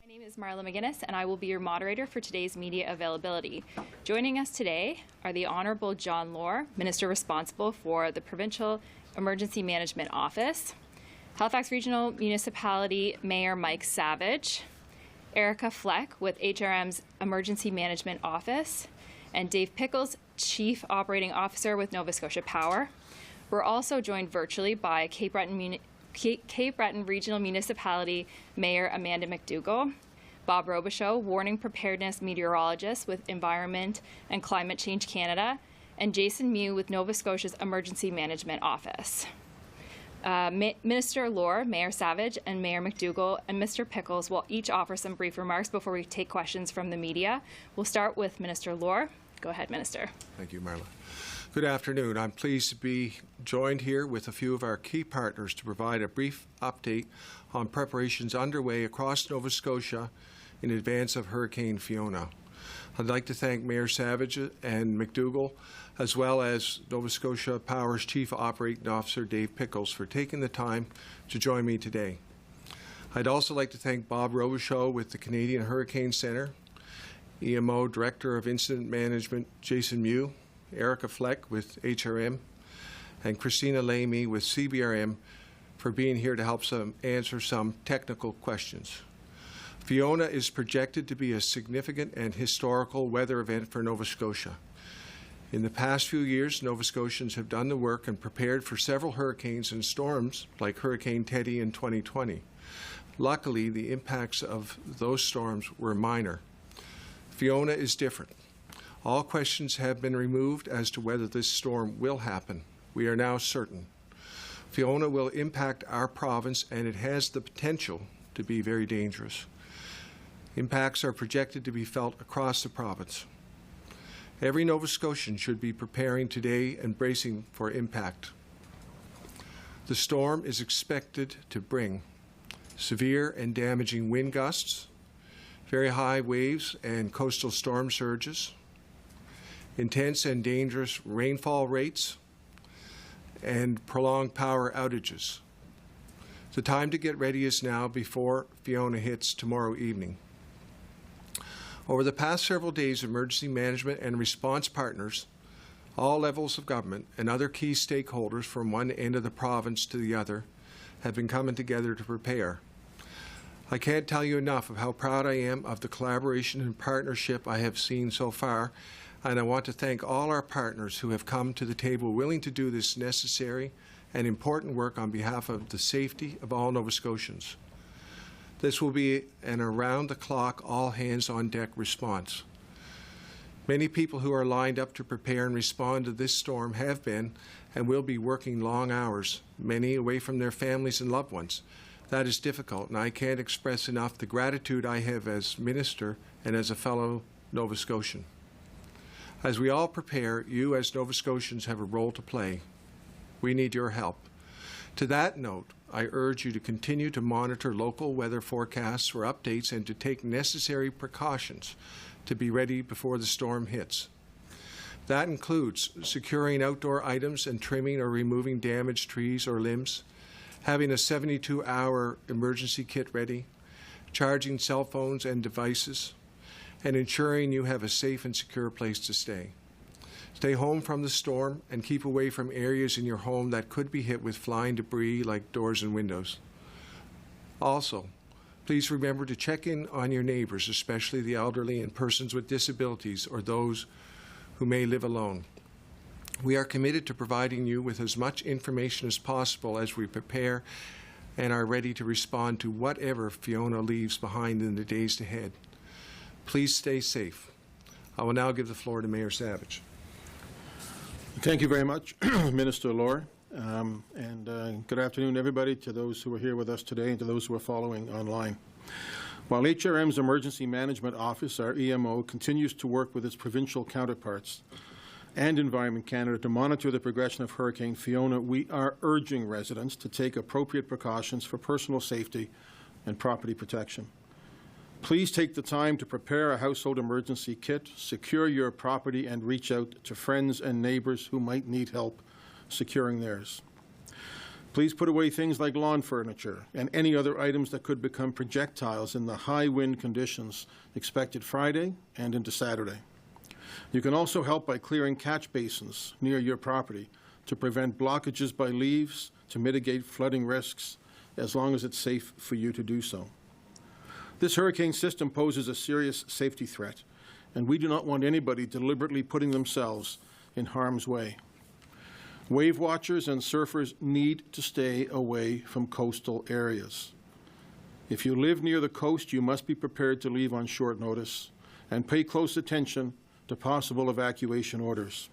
My name is Marla McGuinness, and I will be your moderator for today's media availability. Joining us today are the Honourable John Lohr, Minister responsible for the Provincial Emergency Management Office, Halifax Regional Municipality Mayor Mike Savage, Erica Fleck with HRM's Emergency Management Office, and Dave Pickles, Chief Operating Officer with Nova Scotia Power. We're also joined virtually by Cape Breton Regional Municipality Mayor Amanda McDougall, Bob Robichaud, Warning Preparedness Meteorologist with Environment and Climate Change Canada, and Jason Mew with Nova Scotia's Emergency Management Office. Minister Lohr, Mayor Savage, and Mayor McDougall and Mr. Pickles will each offer some brief remarks before we take questions from the media. We'll start with Minister Lohr. Go ahead, Minister. Thank you, Marla. Good afternoon. I'm pleased to be joined here with a few of our key partners to provide a brief update on preparations underway across Nova Scotia in advance of Hurricane Fiona. I'd like to thank Mayor Savage and McDougall, as well as Nova Scotia Power's Chief Operating Officer Dave Pickles, for taking the time to join me today. I'd also like to thank Bob Robichaud with the Canadian Hurricane Centre, EMO Director of Incident Management Jason Mew, Erica Fleck with HRM, and Christina Lamy with CBRM for being here to help answer some technical questions. Fiona is projected to be a significant and historical weather event for Nova Scotia. In the past few years, Nova Scotians have done the work and prepared for several hurricanes and storms like Hurricane Teddy in 2020. Luckily, the impacts of those storms were minor. Fiona is different. All questions have been removed as to whether this storm will happen. We are now certain. Fiona will impact our province, and it has the potential to be very dangerous. Impacts are projected to be felt across the province. Every Nova Scotian should be preparing today and bracing for impact. The storm is expected to bring severe and damaging wind gusts, very high waves and coastal storm surges, intense and dangerous rainfall rates, and prolonged power outages. The time to get ready is now before Fiona hits tomorrow evening. Over the past several days, emergency management and response partners, all levels of government, and other key stakeholders from one end of the province to the other have been coming together to prepare. I can't tell you enough of how proud I am of the collaboration and partnership I have seen so far, and I want to thank all our partners who have come to the table willing to do this necessary and important work on behalf of the safety of all Nova Scotians. This will be an around-the-clock, all-hands-on-deck response. Many people who are lined up to prepare and respond to this storm have been and will be working long hours, many away from their families and loved ones. That is difficult, and I can't express enough the gratitude I have as Minister and as a fellow Nova Scotian. As we all prepare, you as Nova Scotians have a role to play. We need your help. To that note, I urge you to continue to monitor local weather forecasts for updates and to take necessary precautions to be ready before the storm hits. That includes securing outdoor items and trimming or removing damaged trees or limbs, having a 72-hour emergency kit ready, charging cell phones and devices, and ensuring you have a safe and secure place to stay. Stay home from the storm and keep away from areas in your home that could be hit with flying debris like doors and windows. Also, please remember to check in on your neighbors, especially the elderly and persons with disabilities or those who may live alone. We are committed to providing you with as much information as possible as we prepare and are ready to respond to whatever Fiona leaves behind in the days ahead. Please stay safe. I will now give the floor to Mayor Savage. Thank you very much, Minister Lohr. Good afternoon, everybody, to those who are here with us today and to those who are following online. While HRM's Emergency Management Office, our EMO, continues to work with its provincial counterparts and Environment Canada to monitor the progression of Hurricane Fiona, we are urging residents to take appropriate precautions for personal safety and property protection. Please take the time to prepare a household emergency kit, secure your property, and reach out to friends and neighbors who might need help securing theirs. Please put away things like lawn furniture and any other items that could become projectiles in the high wind conditions expected Friday and into Saturday. You can also help by clearing catch basins near your property to prevent blockages by leaves, to mitigate flooding risks, as long as it's safe for you to do so. This hurricane system poses a serious safety threat, and we do not want anybody deliberately putting themselves in harm's way. Wave watchers and surfers need to stay away from coastal areas. If you live near the coast, you must be prepared to leave on short notice and pay close attention to possible evacuation orders.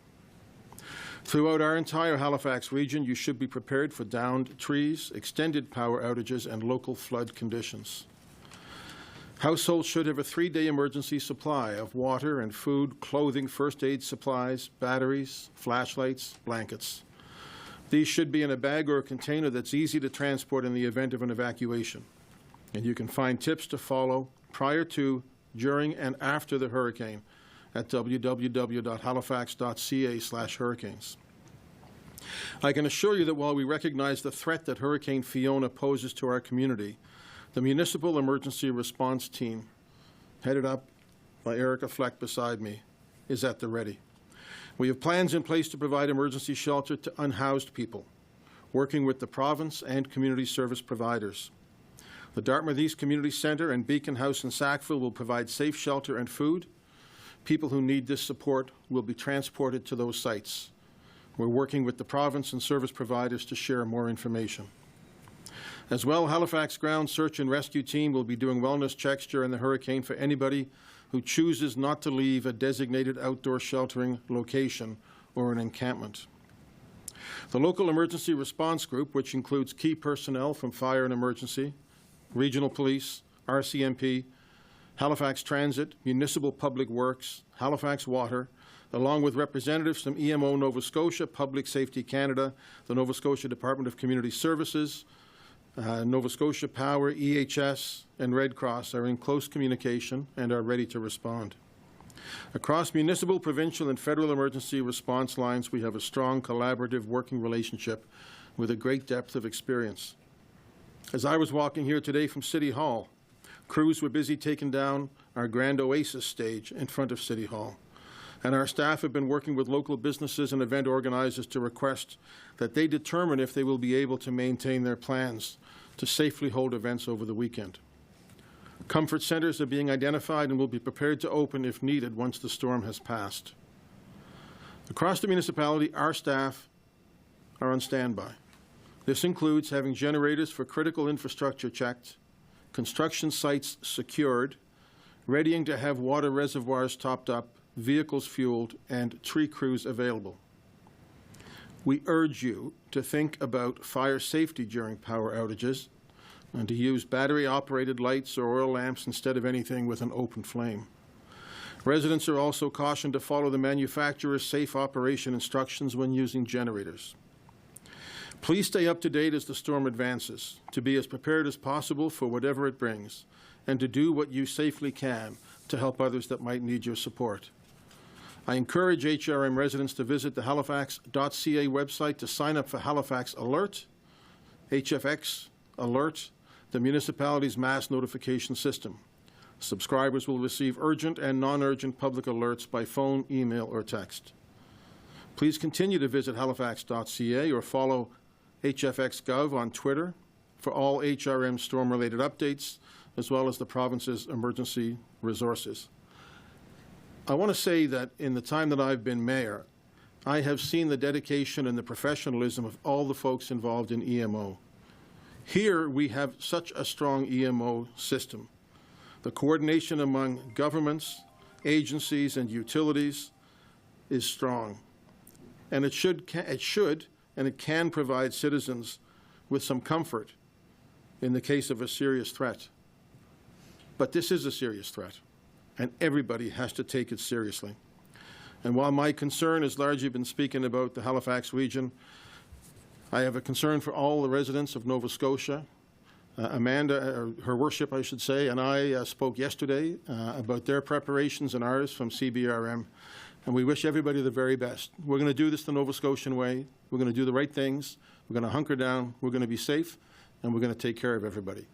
Throughout our entire Halifax region, you should be prepared for downed trees, extended power outages, and local flood conditions. Households should have a 3-day emergency supply of water and food, clothing, first aid supplies, batteries, flashlights, blankets. These should be in a bag or a container that's easy to transport in the event of an evacuation. And you can find tips to follow prior to, during, and after the hurricane at www.halifax.ca/hurricanes. I can assure you that while we recognize the threat that Hurricane Fiona poses to our community, the Municipal Emergency Response Team, headed up by Erica Fleck beside me, is at the ready. We have plans in place to provide emergency shelter to unhoused people, working with the province and community service providers. The Dartmouth East Community Centre and Beacon House in Sackville will provide safe shelter and food. People who need this support will be transported to those sites. We're working with the province and service providers to share more information. As well, Halifax Ground Search and Rescue Team will be doing wellness checks during the hurricane for anybody who chooses not to leave a designated outdoor sheltering location or an encampment. The local emergency response group, which includes key personnel from fire and emergency, regional police, RCMP, Halifax Transit, Municipal Public Works, Halifax Water, along with representatives from EMO Nova Scotia, Public Safety Canada, the Nova Scotia Department of Community Services, Nova Scotia Power, EHS, and Red Cross are in close communication and are ready to respond. Across municipal, provincial, and federal emergency response lines, we have a strong collaborative working relationship with a great depth of experience. As I was walking here today from City Hall, crews were busy taking down our Grand Oasis stage in front of City Hall. And our staff have been working with local businesses and event organizers to request that they determine if they will be able to maintain their plans to safely hold events over the weekend. Comfort centers are being identified and will be prepared to open if needed once the storm has passed. Across the municipality, our staff are on standby. This includes having generators for critical infrastructure checked, construction sites secured, readying to have water reservoirs topped up, vehicles fueled, and tree crews available. We urge you to think about fire safety during power outages and to use battery-operated lights or oil lamps instead of anything with an open flame. Residents are also cautioned to follow the manufacturer's safe operation instructions when using generators. Please stay up to date as the storm advances, to be as prepared as possible for whatever it brings, and to do what you safely can to help others that might need your support. I encourage HRM residents to visit the halifax.ca website to sign up for Halifax Alert, HFX Alert, the municipality's mass notification system. Subscribers will receive urgent and non-urgent public alerts by phone, email, or text. Please continue to visit halifax.ca or follow HFX.gov on Twitter for all HRM storm-related updates, as well as the province's emergency resources. I want to say that in the time that I've been mayor, I have seen the dedication and the professionalism of all the folks involved in EMO. Here we have such a strong EMO system. The coordination among governments, agencies, and utilities is strong. And it should and it can provide citizens with some comfort in the case of a serious threat. But this is a serious threat, and everybody has to take it seriously. And while my concern has largely been speaking about the Halifax region, I have a concern for all the residents of Nova Scotia. Amanda, Her Worship, I should say, and I spoke yesterday about their preparations and ours from CBRM, and we wish everybody the very best. We're going to do this the Nova Scotian way. We're going to do the right things We're going to hunker down, we're going to be safe, and we're going to take care of everybody.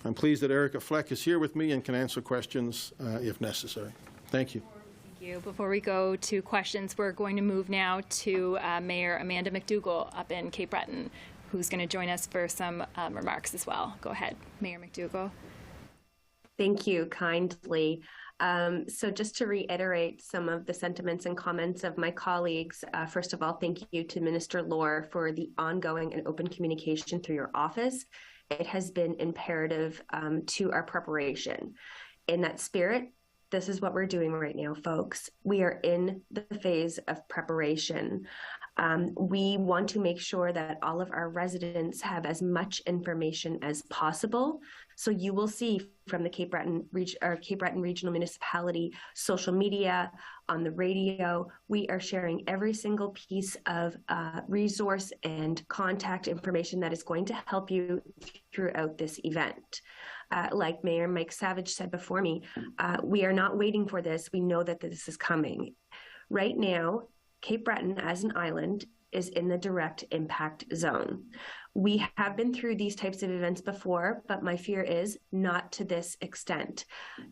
I'm pleased that Erica Fleck is here with me and can answer questions if necessary. Thank you. Thank you. Before we go to questions, we're going to move now to Mayor Amanda McDougall up in Cape Breton, who's going to join us for some remarks as well. Go ahead, Mayor McDougall. Thank you kindly. So just to reiterate some of the sentiments and comments of my colleagues, first of all, thank you to Minister Lohr for the ongoing and open communication through your office. It has been imperative to our preparation. In that spirit, this is what we're doing right now, folks. We are in the phase of preparation. We want to make sure that all of our residents have as much information as possible. So you will see from the Cape Breton Regional Municipality social media, on the radio, we are sharing every single piece of resource and contact information that is going to help you throughout this event. Like Mayor Mike Savage said before me, we are not waiting for this. We know that this is coming. Right now, Cape Breton as an island is in the direct impact zone. We have been through these types of events before, but my fear is not to this extent.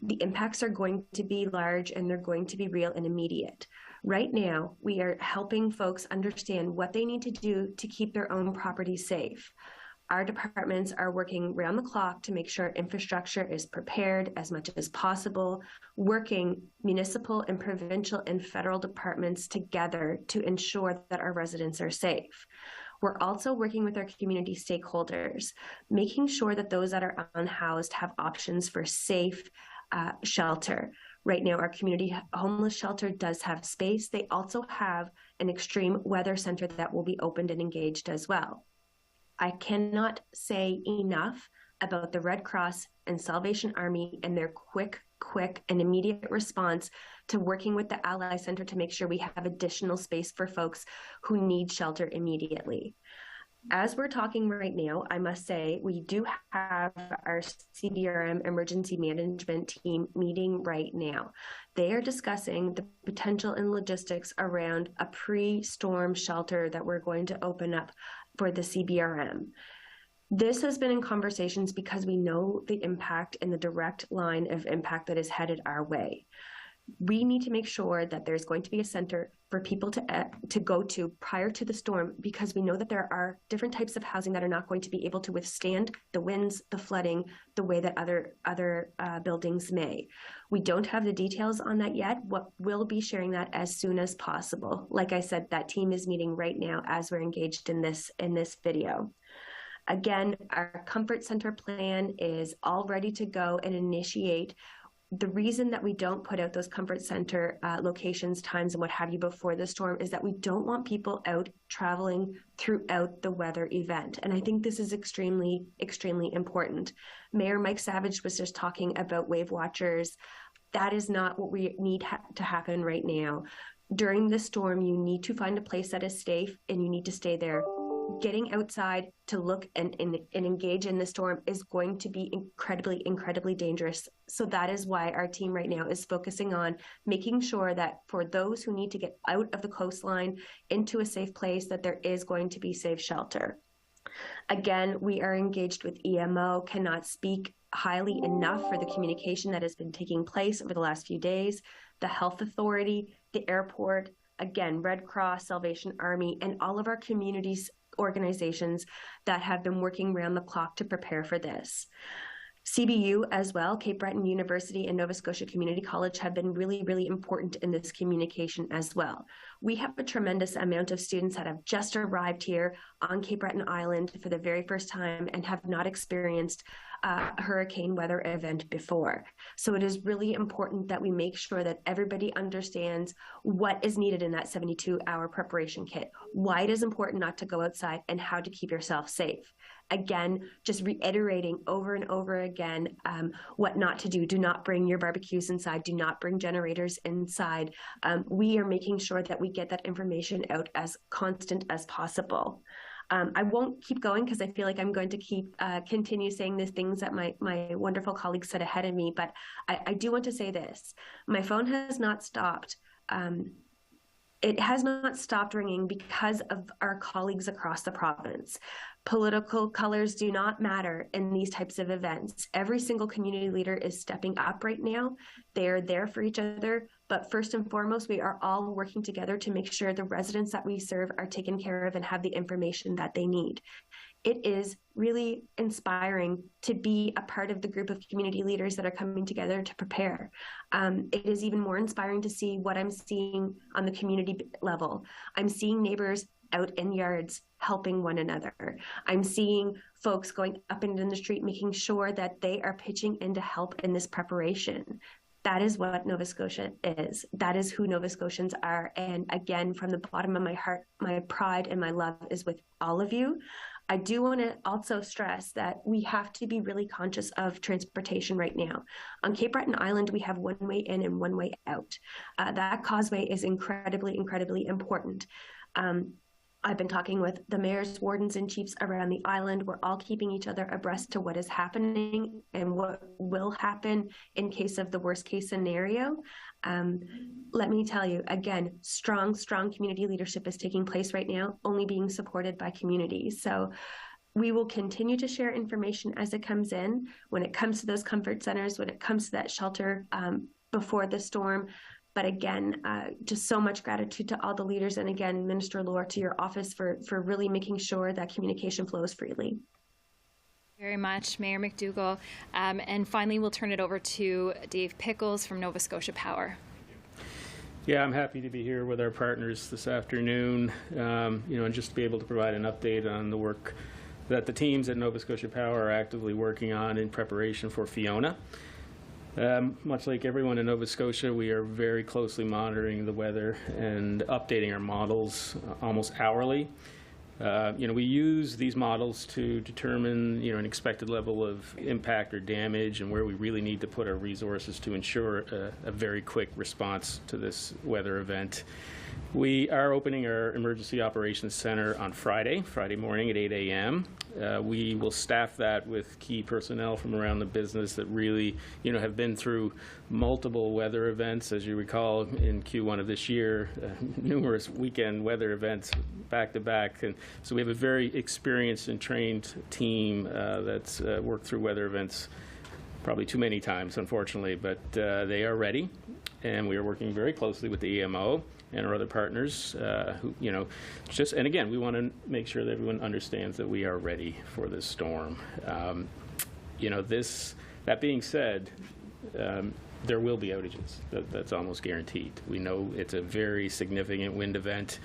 The impacts are going to be large and they're going to be real and immediate. Right now, we are helping folks understand what they need to do to keep their own property safe. Our departments are working round the clock to make sure infrastructure is prepared as much as possible, working municipal and provincial and federal departments together to ensure that our residents are safe. We're also working with our community stakeholders, making sure that those that are unhoused have options for safe shelter. Right now, our community homeless shelter does have space. They also have an extreme weather center that will be opened and engaged as well. I cannot say enough about the Red Cross and Salvation Army and their quick and immediate response to working with the Ally Center to make sure we have additional space for folks who need shelter immediately. As we're talking right now, I must say we do have our CBRM emergency management team meeting right now. They are discussing the potential and logistics around a pre-storm shelter that we're going to open up for the CBRM. This has been in conversations because we know the impact and the direct line of impact that is headed our way. We need to make sure that there's going to be a center for people to go to prior to the storm, because we know that there are different types of housing that are not going to be able to withstand the winds, the flooding, the way that other buildings may. We don't have the details on that yet. We'll be sharing that as soon as possible. Like I said, that team is meeting right now as we're engaged in this video. Again, our comfort center plan is all ready to go and initiate. The reason that we don't put out those comfort center locations, times, and what have you before the storm is that we don't want people out traveling throughout the weather event. And I think this is extremely, extremely important. Mayor Mike Savage was just talking about wave watchers. That is not what we need to happen right now. During the storm, you need to find a place that is safe and you need to stay there. Getting outside to look and engage in the storm is going to be incredibly, incredibly dangerous. So that is why our team right now is focusing on making sure that for those who need to get out of the coastline into a safe place, that there is going to be safe shelter. Again, we are engaged with EMO, cannot speak highly enough for the communication that has been taking place over the last few days, the health authority, the airport, again, Red Cross, Salvation Army, and all of our communities organizations that have been working around the clock to prepare for this. CBU as well, Cape Breton University and Nova Scotia Community College have been really, really important in this communication as well. We have a tremendous amount of students that have just arrived here on Cape Breton Island for the very first time and have not experienced a hurricane weather event before. So it is really important that we make sure that everybody understands what is needed in that 72-hour preparation kit, why it is important not to go outside, and how to keep yourself safe. Again, just reiterating over and over again what not to do. Do not bring your barbecues inside. Do not bring generators inside. We are making sure that we get that information out as constant as possible. I won't keep going because I feel like I'm going to continue saying the things that my wonderful colleagues said ahead of me, but I do want to say this. My phone has not stopped It has not stopped ringing because of our colleagues across the province. Political colors do not matter in these types of events. Every single community leader is stepping up right now. They are there for each other. But first and foremost, we are all working together to make sure the residents that we serve are taken care of and have the information that they need. It is really inspiring to be a part of the group of community leaders that are coming together to prepare. It is even more inspiring to see what I'm seeing on the community level. I'm seeing neighbors out in yards helping one another. I'm seeing folks going up and down the street making sure that they are pitching in to help in this preparation. That is what Nova Scotia is. That is who Nova Scotians are. And again, from the bottom of my heart, my pride and my love is with all of you. I do want to also stress that we have to be really conscious of transportation right now. On Cape Breton Island, we have one way in and one way out. That causeway is incredibly, incredibly important. I've been talking with the mayors, wardens, and chiefs around the island. We're all keeping each other abreast to what is happening and what will happen in case of the worst case scenario. Let me tell you, again, strong community leadership is taking place right now, only being supported by communities. So we will continue to share information as it comes in. When it comes to those comfort centers, when it comes to that shelter before the storm. But again, just so much gratitude to all the leaders. And again, Minister Lohr, to your office for really making sure that communication flows freely. Very much, Mayor McDougall. And finally, we'll turn it over to Dave Pickles from Nova Scotia Power. Yeah, I'm happy to be here with our partners this afternoon, and just to be able to provide an update on the work that the teams at Nova Scotia Power are actively working on in preparation for Fiona. Much like everyone in Nova Scotia, we are very closely monitoring the weather and updating our models almost hourly. We use these models to determine, an expected level of impact or damage and where we really need to put our resources to ensure a very quick response to this weather event. We are opening our Emergency Operations Center on Friday morning at 8 a.m. We will staff that with key personnel from around the business that really, have been through multiple weather events. As you recall, in Q1 of this year, numerous weekend weather events back to back. And so we have a very experienced and trained team that's worked through weather events probably too many times, unfortunately, but they are ready. And we are working very closely with the EMO and our other partners, and again, we want to make sure that everyone understands that we are ready for this storm. That being said, there will be outages. That's almost guaranteed. We know it's a very significant wind event.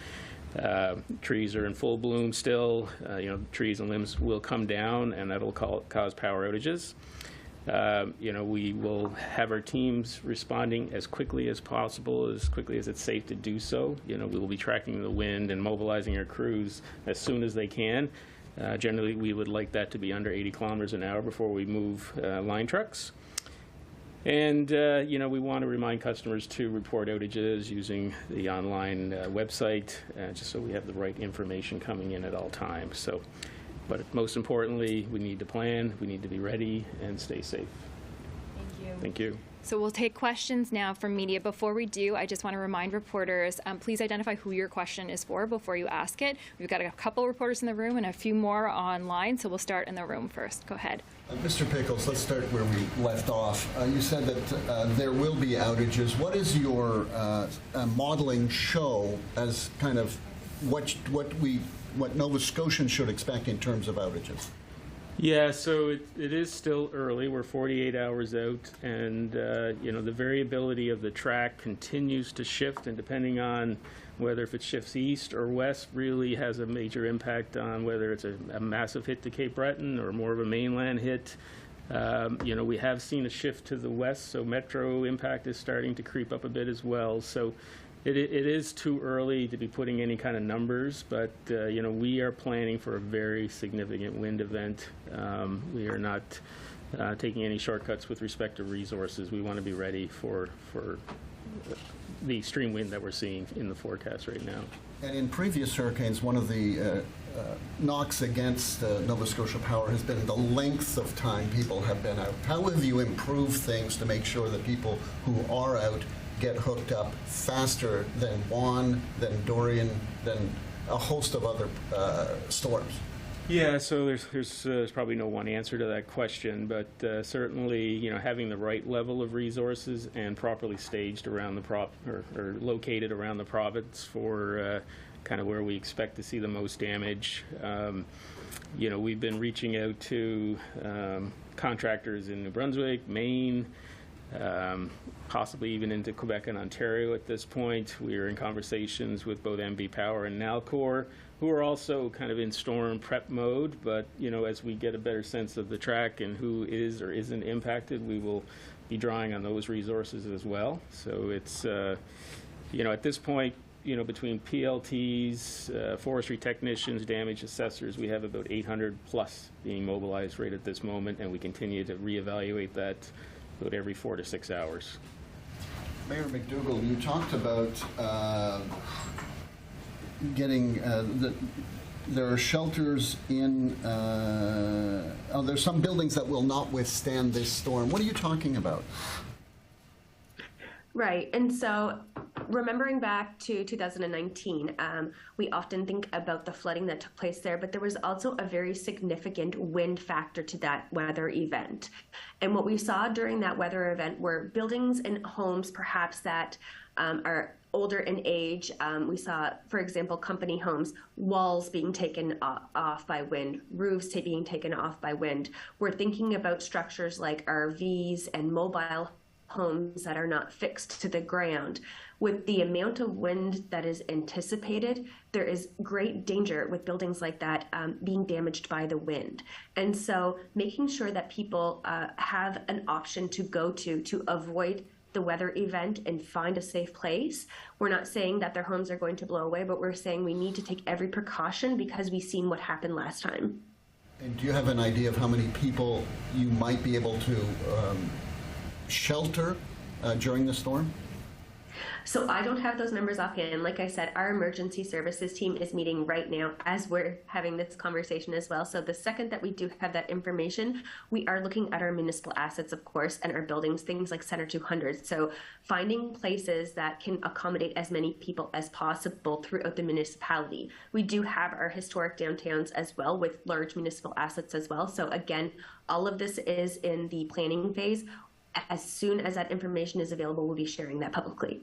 Trees are in full bloom still. Trees and limbs will come down, and that'll cause power outages. We will have our teams responding as quickly as possible, as quickly as it's safe to do so. We will be tracking the wind and mobilizing our crews as soon as they can. Generally, we would like that to be under 80 kilometers an hour before we move line trucks. And, we want to remind customers to report outages using the online website, just so we have the right information coming in at all times. But most importantly, we need to plan, we need to be ready, and stay safe. Thank you. Thank you. So we'll take questions now from media. Before we do, I just want to remind reporters, please identify who your question is for before you ask it. We've got a couple reporters in the room and a few more online, so we'll start in the room first. Go ahead. Mr. Pickles, let's start where we left off. You said that there will be outages. What is your modeling show as kind of what Nova Scotians should expect in terms of outages? Yeah, so it is still early. We're 48 hours out, and the variability of the track continues to shift, and depending on whether if it shifts east or west really has a major impact on whether it's a massive hit to Cape Breton or more of a mainland hit. We have seen a shift to the west, so metro impact is starting to creep up a bit as well. So it is too early to be putting any kind of numbers, but we are planning for a very significant wind event. We are not taking any shortcuts with respect to resources. We want to be ready for the extreme wind that we're seeing in the forecast right now. And in previous hurricanes, one of the knocks against Nova Scotia Power has been the length of time people have been out. How have you improved things to make sure that people who are out get hooked up faster than Juan, than Dorian, than a host of other storms? Yeah, so there's probably no one answer to that question, but certainly, having the right level of resources and properly staged around the or located around the province for kind of where we expect to see the most damage. We've been reaching out to contractors in New Brunswick, Maine, possibly even into Quebec and Ontario at this point. We are in conversations with both MB Power and Nalcor, who are also kind of in storm prep mode, but as we get a better sense of the track and who is or isn't impacted, we will be drawing on those resources as well. So it's, at this point, between PLTs, forestry technicians, damage assessors, we have about 800 plus being mobilized right at this moment, and we continue to reevaluate that about every 4 to 6 hours. Mayor McDougall, you talked about getting there are shelters in there's some buildings that will not withstand this storm. What are you talking about? Right. And so remembering back to 2019, we often think about the flooding that took place there, but there was also a very significant wind factor to that weather event. And what we saw during that weather event were buildings and homes perhaps that are older in age. We saw, for example, company homes, walls being taken off by wind, roofs being taken off by wind. We're thinking about structures like RVs and mobile homes that are not fixed to the ground. With the amount of wind that is anticipated, there is great danger with buildings like that being damaged by the wind. And so making sure that people have an option to go to avoid the weather event and find a safe place. We're not saying that their homes are going to blow away, but we're saying we need to take every precaution because we've seen what happened last time. And do you have an idea of how many people you might be able to shelter during the storm? So I don't have those numbers offhand. Like I said, our emergency services team is meeting right now as we're having this conversation as well. So the second that we do have that information, we are looking at our municipal assets, of course, and our buildings, things like Center 200. So finding places that can accommodate as many people as possible throughout the municipality. We do have our historic downtowns as well with large municipal assets as well. So again, all of this is in the planning phase. As soon as that information is available, we'll be sharing that publicly.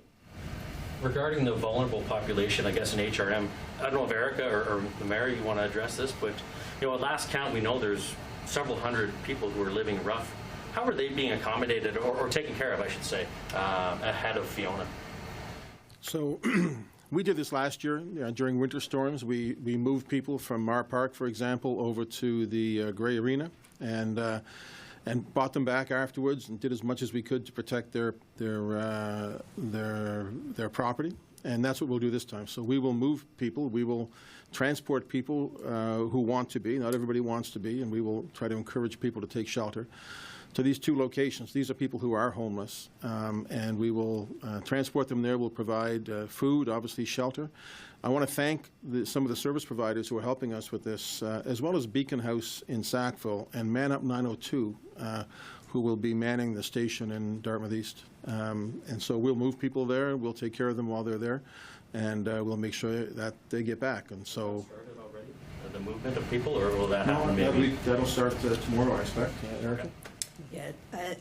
Regarding the vulnerable population, I guess in HRM, I don't know if Erica or the Mayor, you want to address this, but at last count, we know there's several hundred people who are living rough. How are they being accommodated or taken care of, I should say, ahead of Fiona? So we did this last year during winter storms. We moved people from Mar Park, for example, over to the Grey Arena, and brought them back afterwards and did as much as we could to protect their property. And that's what we'll do this time. So we will move people. We will transport people who want to be. Not everybody wants to be, and we will try to encourage people to take shelter to these two locations. These are people who are homeless, and we will transport them there. We'll provide food, obviously shelter. I want to thank some of the service providers who are helping us with this, as well as Beacon House in Sackville and Man Up 902, who will be manning the station in Dartmouth East. And so we'll move people there. We'll take care of them while they're there, and we'll make sure that they get back. And so, started already? The movement of people, or will that happen maybe? That'll start tomorrow, I expect. Erica? Yeah,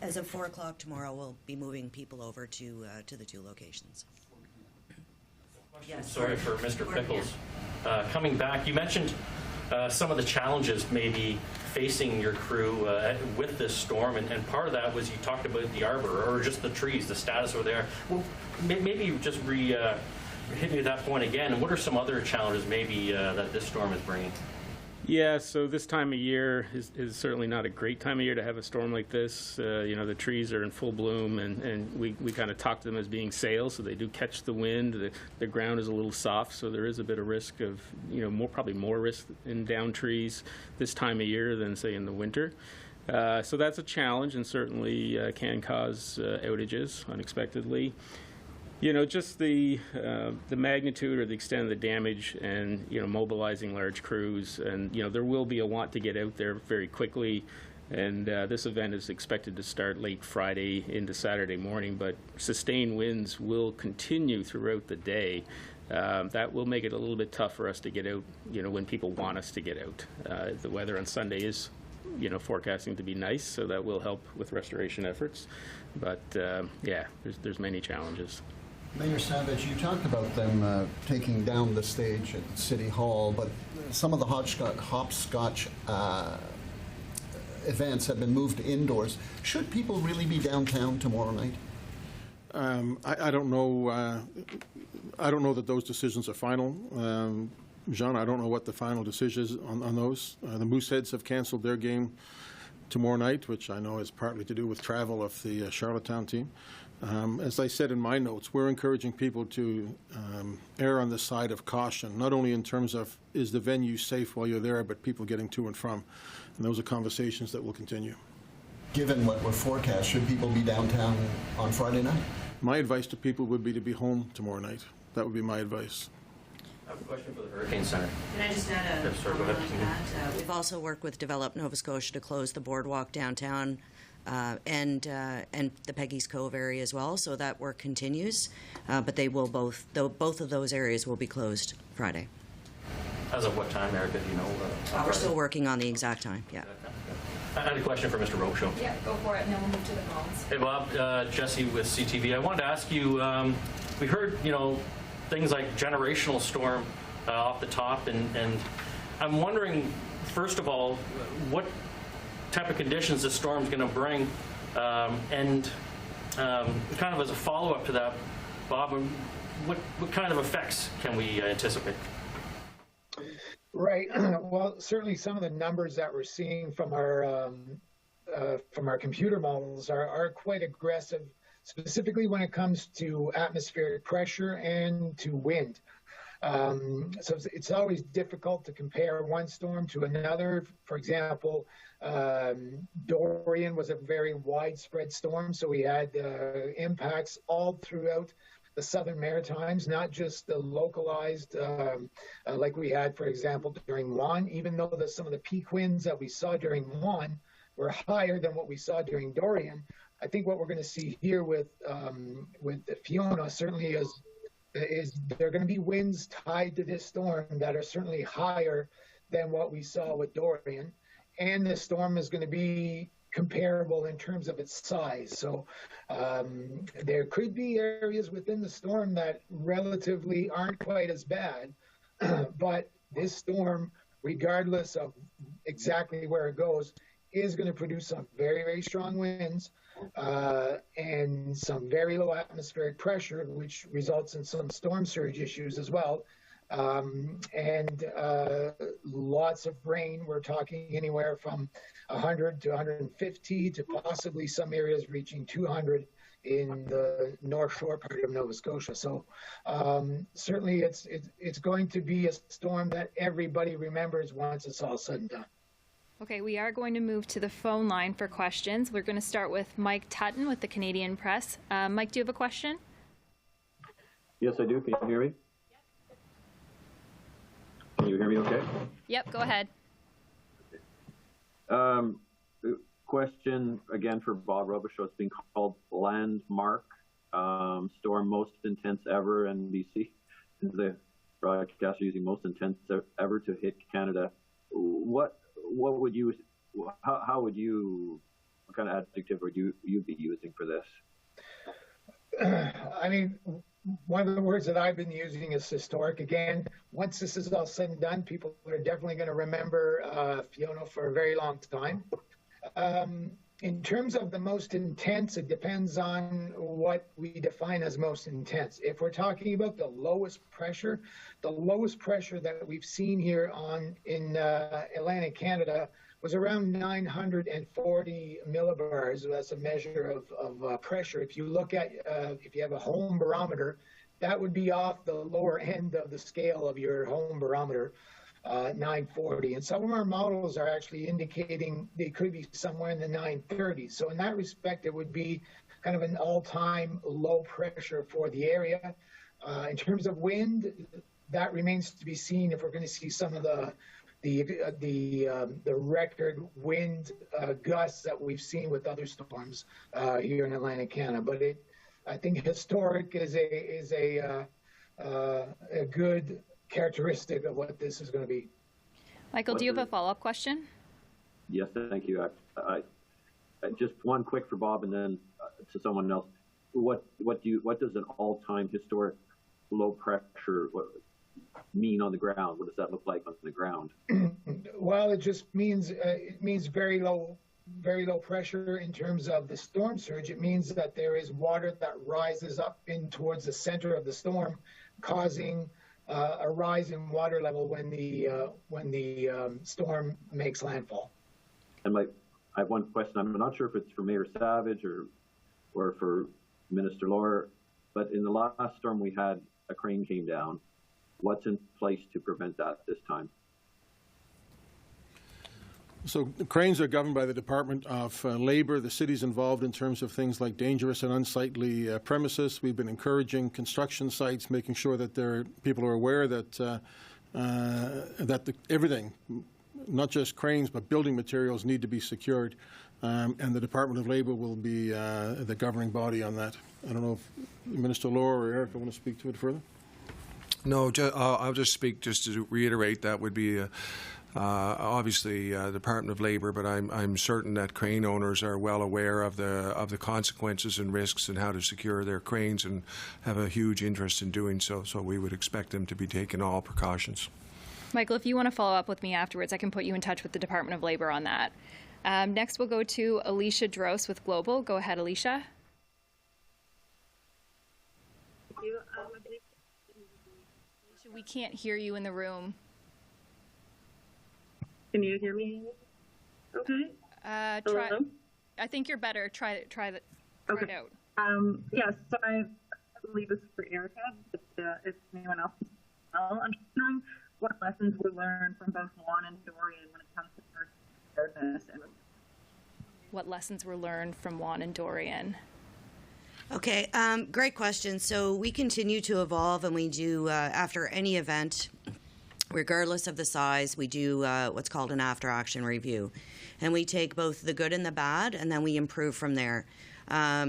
as of 4 o'clock tomorrow, we'll be moving people over to the two locations. Yes. Sorry for Mr. Pickles. Coming back, you mentioned some of the challenges maybe facing your crew with this storm, and part of that was you talked about the arbor, or just the trees, the status over there. Well, maybe just hit me at that point again, and what are some other challenges maybe that this storm is bringing? Yeah, so this time of year is certainly not a great time of year to have a storm like this. The trees are in full bloom, and we kind of talk to them as being sails, so they do catch the wind. The ground is a little soft, so there is a bit of risk of, probably more risk in down trees this time of year than, say, in the winter. So that's a challenge, and certainly can cause outages unexpectedly. Just the magnitude or the extent of the damage, and mobilizing large crews, and there will be a want to get out there very quickly. And this event is expected to start late Friday into Saturday morning, but sustained winds will continue throughout the day. That will make it a little bit tough for us to get out, when people want us to get out. The weather on Sunday is, forecasting to be nice, so that will help with restoration efforts. But yeah, there's many challenges. Mayor Savage, you talked about them taking down the stage at City Hall, but some of the hopscotch events have been moved indoors. Should people really be downtown tomorrow night? I don't know. I don't know that those decisions are final. Jean, I don't know what the final decision is on those. The Mooseheads have canceled their game tomorrow night, which I know is partly to do with travel of the Charlottetown team. As I said in my notes, we're encouraging people to err on the side of caution, not only in terms of is the venue safe while you're there, but people getting to and from. And those are conversations that will continue. Given what we're forecast, should people be downtown on Friday night? My advice to people would be to be home tomorrow night. That would be my advice. I have a question for the Hurricane Center. Can I just add a Yes, sir, go comment ahead. on that? We've also worked with Develop Nova Scotia to close the boardwalk downtown and the Peggy's Cove area as well, so that work continues. But they will both of those areas will be closed Friday. As of what time, Erica, do you know? We're still working on the exact time, yeah. I had a question for Mr. Robichaud. Yeah, go for it, and then we'll move to the phones. Hey, Bob, Jesse with CTV. I wanted to ask you, we heard, things like generational storm off the top, and I'm wondering, first of all, what type of conditions the storm's going to bring, and kind of as a follow-up to that, Bob, what kind of effects can we anticipate? Right. Well, certainly some of the numbers that we're seeing from our computer models are quite aggressive, specifically when it comes to atmospheric pressure and to wind. So it's always difficult to compare one storm to another. For example, Dorian was a very widespread storm, so we had impacts all throughout the Southern Maritimes, not just the localized, like we had, for example, during Juan, even though some of the peak winds that we saw during Juan were higher than what we saw during Dorian. I think what we're going to see here with Fiona certainly is there are going to be winds tied to this storm that are certainly higher than what we saw with Dorian, and the storm is going to be comparable in terms of its size. So there could be areas within the storm that relatively aren't quite as bad, but this storm, regardless of exactly where it goes, is going to produce some very, very strong winds and some very low atmospheric pressure, which results in some storm surge issues as well. And lots of rain. We're talking anywhere from 100 to 150 to possibly some areas reaching 200 in the North Shore part of Nova Scotia. So certainly it's going to be a storm that everybody remembers once it's all said and done. Okay, we are going to move to the phone line for questions. We're going to start with Mike Tutton with the Canadian Press. Mike, do you have a question? Yes, I do. Can you hear me? Can you hear me okay? Yep, go ahead. Question again for Bob Robichaud. It's being called landmark storm, most intense ever in BC. The broadcaster using most intense ever to hit Canada. What would you? How would you? What kind of adjective would you be using for this? I mean, one of the words that I've been using is historic. Again, once this is all said and done, people are definitely going to remember Fiona for a very long time. In terms of the most intense, it depends on what we define as most intense. If we're talking about the lowest pressure that we've seen here in Atlantic Canada was around 940 millibars. That's a measure of pressure. If you look at, if you have a home barometer, that would be off the lower end of the scale of your home barometer, 940. And some of our models are actually indicating they could be somewhere in the 930s. So in that respect, it would be kind of an all-time low pressure for the area. In terms of wind, that remains to be seen if we're going to see some of the the record wind gusts that we've seen with other storms here in Atlantic Canada. But I think historic is a good characteristic of what this is going to be. Michael, do you have a follow-up question? Yes, thank you. I just one quick for Bob, and then to someone else. What does an all-time historic low pressure mean on the ground? What does that look like on the ground? Well, it just means very low pressure in terms of the storm surge. It means that there is water that rises up in towards the center of the storm, causing a rise in water level when the storm makes landfall. And I have one question. I'm not sure if it's for Mayor Savage or for Minister Lohr, but in the last storm we had, a crane came down. What's in place to prevent that this time? So the cranes are governed by the Department of Labor. The city's involved in terms of things like dangerous and unsightly premises. We've been encouraging construction sites, making sure that people are aware that everything, not just cranes, but building materials need to be secured. And the Department of Labor will be the governing body on that. I don't know if Minister Lohr or Eric want to speak to it further. No, I'll just speak just to reiterate that would be obviously Department of Labor, but I'm certain that crane owners are well aware of the consequences and risks and how to secure their cranes, and have a huge interest in doing so. So we would expect them to be taking all precautions. Michael, if you want to follow up with me afterwards, I can put you in touch with the Department of Labor on that. Next, we'll go to Alicia Drost with Global. Go ahead, Alicia. Thank you. Alicia, we can't hear you in the room. Can you hear me? Okay. Try. I think you're better. Try it out. Yes. So I believe this is for Erica, but if anyone else is well, I'm just wondering what lessons we learned from both Juan and Dorian when it comes to preparedness. What lessons were learned from Juan and Dorian? Okay, great question. So we continue to evolve, and we do, after any event, regardless of the size, we do what's called an after-action review. And we take both the good and the bad, and then we improve from there.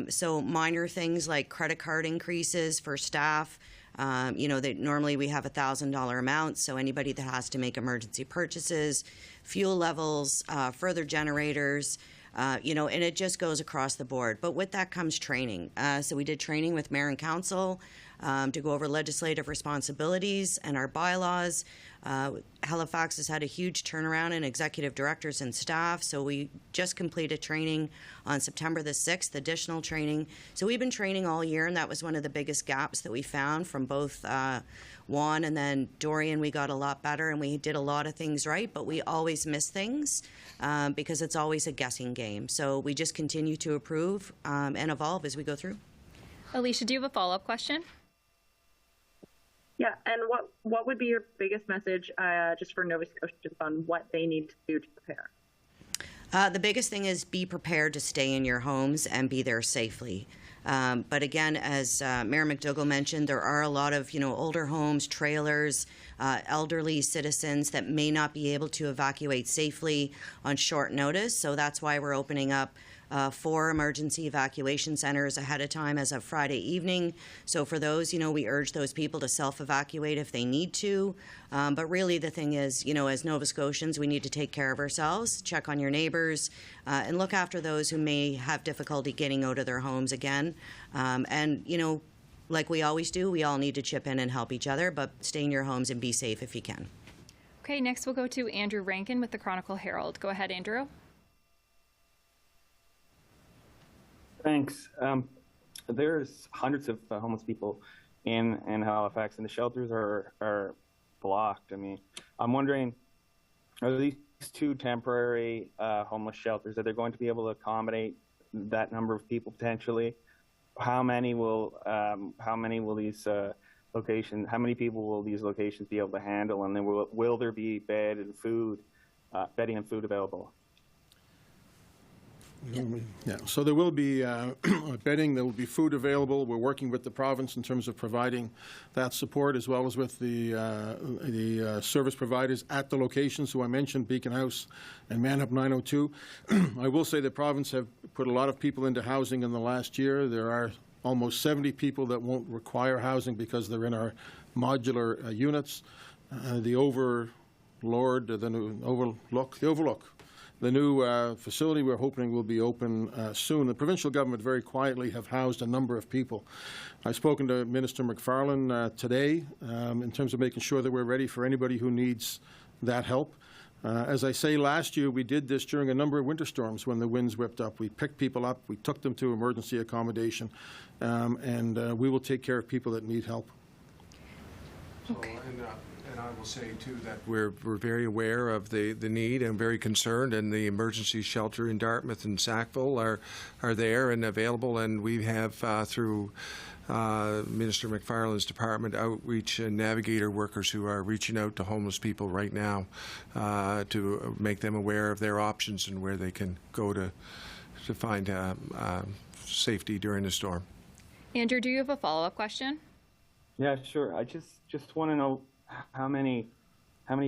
So minor things like credit card increases for staff. Normally we have $1,000 amounts, so anybody that has to make emergency purchases, fuel levels, further generators, and it just goes across the board. But with that comes training. So we did training with Mayor and Council to go over legislative responsibilities and our bylaws. Halifax has had a huge turnaround in executive directors and staff, so we just completed training on September the 6th, additional training. So we've been training all year, and that was one of the biggest gaps that we found from both Juan and then Dorian. We got a lot better, and we did a lot of things right, but we always miss things because it's always a guessing game. So we just continue to improve and evolve as we go through. Alicia, do you have a follow-up question? Yeah, and what would be your biggest message just for Nova Scotians on what they need to do to prepare? The biggest thing is be prepared to stay in your homes and be there safely. But again, as Mayor McDougall mentioned, there are a lot of older homes, trailers, elderly citizens that may not be able to evacuate safely on short notice. So that's why we're opening up 4 emergency evacuation centers ahead of time as of Friday evening. So for those, we urge those people to self-evacuate if they need to. But really the thing is, as Nova Scotians, we need to take care of ourselves, check on your neighbors, and look after those who may have difficulty getting out of their homes again. Like we always do, we all need to chip in and help each other, but stay in your homes and be safe if you can. Okay, next we'll go to Andrew Rankin with the Chronicle Herald. Go ahead, Andrew. Thanks. There's hundreds of homeless people in Halifax, and the shelters are blocked. I mean, I'm wondering, are these 2 temporary homeless shelters, are they going to be able to accommodate that number of people potentially? How many will these locations? How many people will these locations be able to handle? And then will there be bedding and food available? Yeah, so there will be bedding, there will be food available. We're working with the province in terms of providing that support, as well as with the service providers at the locations who I mentioned, Beacon House and Manhup 902. I will say the province have put a lot of people into housing in the last year. There are almost 70 people that won't require housing because they're in our modular units. The Overlook, the new facility we're hoping will be open soon. The provincial government very quietly have housed a number of people. I've spoken to Minister McFarlane today in terms of making sure that we're ready for anybody who needs that help. As I say, last year we did this during a number of winter storms when the winds whipped up. We picked people up, we took them to emergency accommodation, and we will take care of people that need help. Okay. And I will say, too, that we're very aware of the need and very concerned, and the emergency shelter in Dartmouth and Sackville are there and available, and we have, through Minister McFarlane's department, outreach and navigator workers who are reaching out to homeless people right now to make them aware of their options and where they can go to find safety during the storm. Andrew, do you have a follow-up question? Yeah, sure. I just want to know how many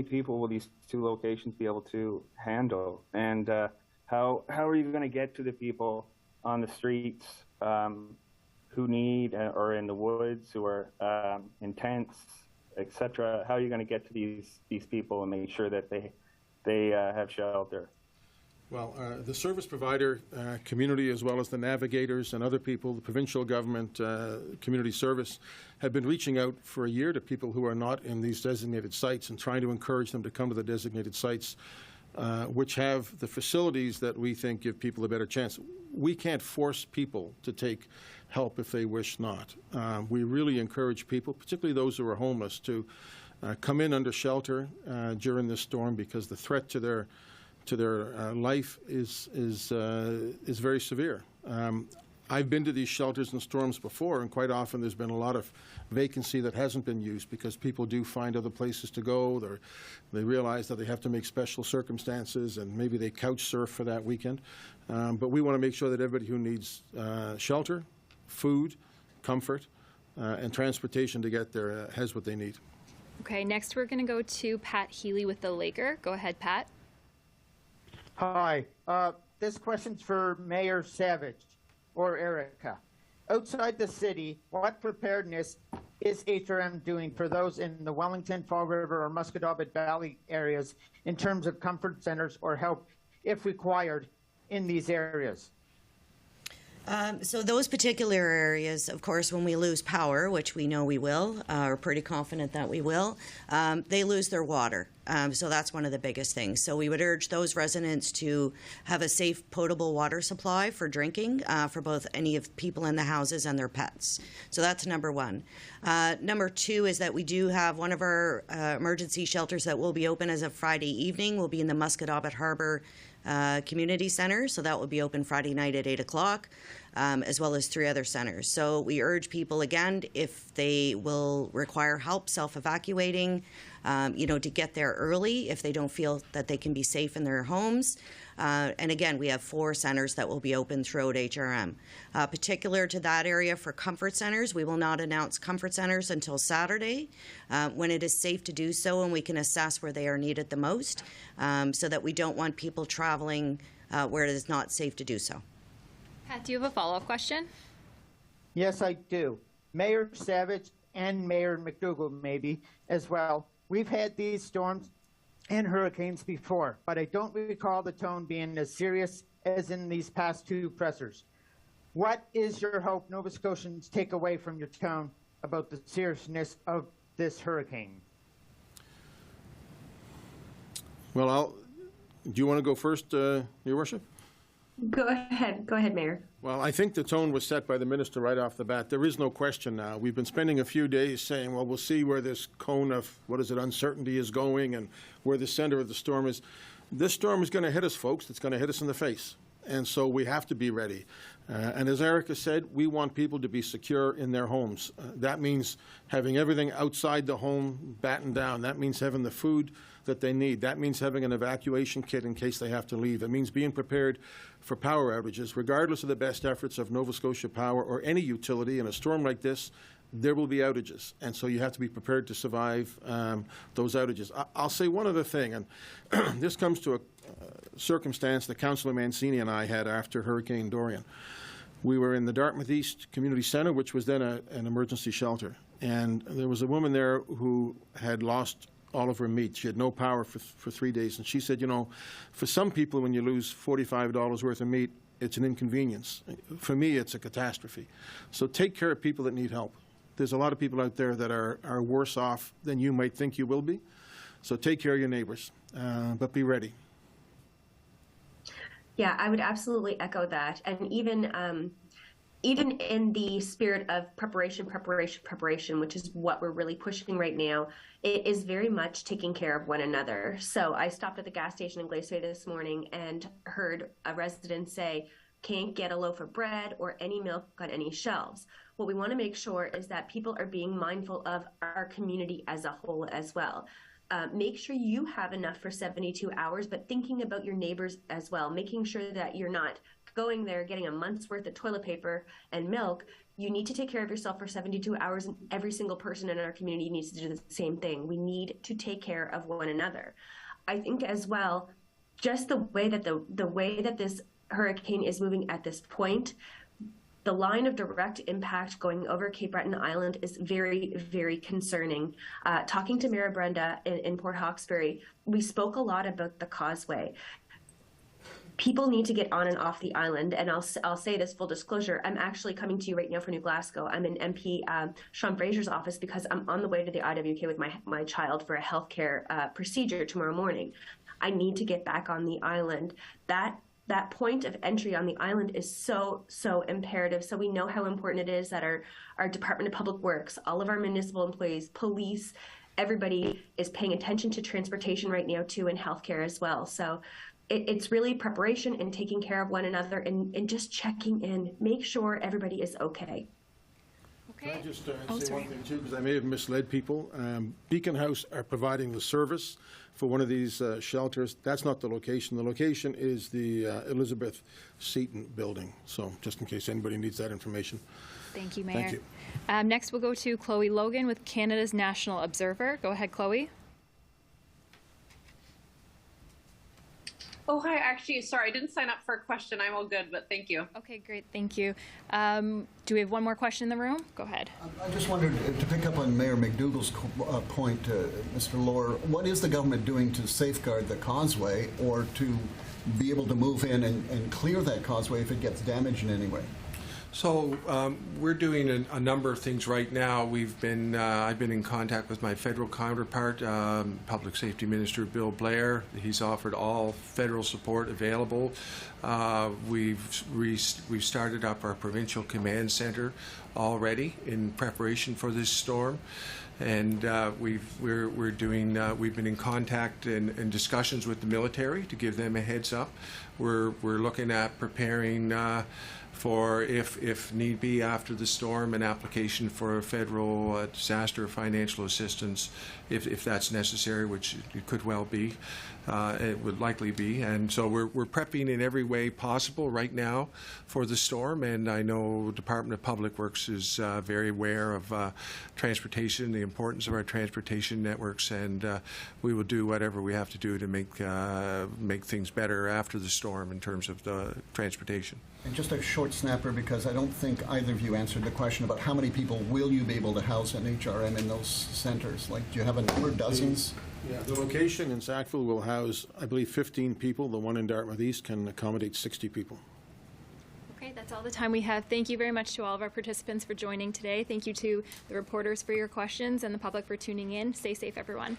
people will these two locations be able to handle, and how are you going to get to the people on the streets who need, or in the woods, who are in tents, etc.? How are you going to get to these people and make sure that they have shelter? Well, the service provider community, as well as the navigators and other people, the provincial government, community service, have been reaching out for a year to people who are not in these designated sites and trying to encourage them to come to the designated sites, which have the facilities that we think give people a better chance. We can't force people to take help if they wish not. We really encourage people, particularly those who are homeless, to come in under shelter during this storm, because the threat to their life is very severe. I've been to these shelters in storms before, and quite often there's been a lot of vacancy that hasn't been used because people do find other places to go. They realize that they have to make special circumstances, and maybe they couch surf for that weekend. But we want to make sure that everybody who needs shelter, food, comfort, and transportation to get there has what they need. Okay, next we're going to go to Pat Healy with the Laker. Go ahead, Pat. Hi. This question's for Mayor Savage or Erica. Outside the city, what preparedness is HRM doing for those in the Wellington, Fall River, or Musquodoboit Valley areas in terms of comfort centers or help, if required, in these areas? So those particular areas, of course, when we lose power, which we know we will, we're pretty confident that we will, they lose their water. So that's one of the biggest things. So we would urge those residents to have a safe, potable water supply for drinking for both any of people in the houses and their pets. So that's number one. Number two is that we do have one of our emergency shelters that will be open as of Friday evening. Will be in the Musquodoboit Harbour Community Center. So that will be open Friday night at 8 o'clock. As well as 3 other centers. So we urge people, again, if they will require help self-evacuating, to get there early if they don't feel that they can be safe in their homes. And again, we have 4 centers that will be open throughout HRM. Particular to that area for comfort centers, we will not announce comfort centers until Saturday when it is safe to do so and we can assess where they are needed the most, so that we don't want people traveling where it is not safe to do so. Pat, do you have a follow-up question? Yes, I do. Mayor Savage and Mayor McDougall maybe as well. We've had these storms and hurricanes before, but I don't recall the tone being as serious as in these past 2 pressers. What is your hope Nova Scotians take away from your tone about the seriousness of this hurricane? Well, do you want to go first, Your Worship? Go ahead, Mayor. Well, I think the tone was set by the minister right off the bat. There is no question now. We've been spending a few days saying, well, we'll see where this cone of, uncertainty is going and where the center of the storm is. This storm is going to hit us, folks. It's going to hit us in the face. And so we have to be ready. And as Erica said, we want people to be secure in their homes. That means having everything outside the home battened down. That means having the food that they need. That means having an evacuation kit in case they have to leave. It means being prepared for power outages. Regardless of the best efforts of Nova Scotia Power or any utility in a storm like this, there will be outages, and so you have to be prepared to survive those outages. I'll say one other thing, and this comes to a circumstance that Councillor Mancini and I had after Hurricane Dorian. We were in the Dartmouth East Community Centre, which was then an emergency shelter, and there was a woman there who had lost all of her meat. She had no power for 3 days, and she said, you know, for some people when you lose $45 worth of meat, it's an inconvenience. For me, it's a catastrophe. So take care of people that need help. There's a lot of people out there that are worse off than you might think you will be. So take care of your neighbors, but be ready. Yeah, I would absolutely echo that. And even in the spirit of preparation, which is what we're really pushing right now, it is very much taking care of one another. So I stopped at the gas station in Glacier this morning and heard a resident say, can't get a loaf of bread or any milk on any shelves. What we want to make sure is that people are being mindful of our community as a whole as well. Make sure you have enough for 72 hours, but thinking about your neighbors as well, making sure that you're not going there getting a month's worth of toilet paper and milk. You need to take care of yourself for 72 hours, and every single person in our community needs to do the same thing. We need to take care of one another. I think as well, just the way that this hurricane is moving at this point, the line of direct impact going over Cape Breton Island is very, very concerning. Talking to Mayor Brenda in Port Hawkesbury, we spoke a lot about the causeway. People need to get on and off the island, and I'll say this full disclosure. I'm actually coming to you right now from New Glasgow. I'm in MP Sean Fraser's office because I'm on the way to the IWK with my child for a healthcare procedure tomorrow morning. I need to get back on the island. That point of entry on the island is so imperative. So we know how important it is that our Department of Public Works, all of our municipal employees, police, everybody is paying attention to transportation right now too, and healthcare as well. So it's really preparation and taking care of one another and just checking in, make sure everybody is okay. Can I just say one thing too, because I may have misled people. Beacon House are providing the service for one of these shelters. That's not the location. The location is the Elizabeth Seton building. So just in case anybody needs that information. Thank you, Mayor. Thank you. Next, we'll go to Chloe Logan with Canada's National Observer. Go ahead, Chloe. Oh, hi. Actually, sorry, I didn't sign up for a question. I'm all good, but thank you. Okay, great. Thank you. Do we have one more question in the room? Go ahead. I just wondered, to pick up on Mayor McDougall's point, Mr. Lohr, what is the government doing to safeguard the causeway or to be able to move in and clear that causeway if it gets damaged in any way? So we're doing a number of things right now. I've been in contact with my federal counterpart, Public Safety Minister Bill Blair. He's offered all federal support available. We've started up our provincial command center already in preparation for this storm. And we've been in contact and discussions with the military to give them a heads up. We're looking at preparing for, if need be, after the storm, an application for federal disaster financial assistance, if that's necessary, which it could well be. It would likely be. And so we're prepping in every way possible right now for the storm. And I know Department of Public Works is very aware of transportation, the importance of our transportation networks, and we will do whatever we have to do to make things better after the storm in terms of the transportation. And just a short snapper, because I don't think either of you answered the question about how many people will you be able to house in HRM in those centers? Like, do you have a number, dozens? Yeah, the location in Sackville will house, I believe, 15 people. The one in Dartmouth East can accommodate 60 people. Okay, that's all the time we have. Thank you very much to all of our participants for joining today. Thank you to the reporters for your questions and the public for tuning in. Stay safe, everyone.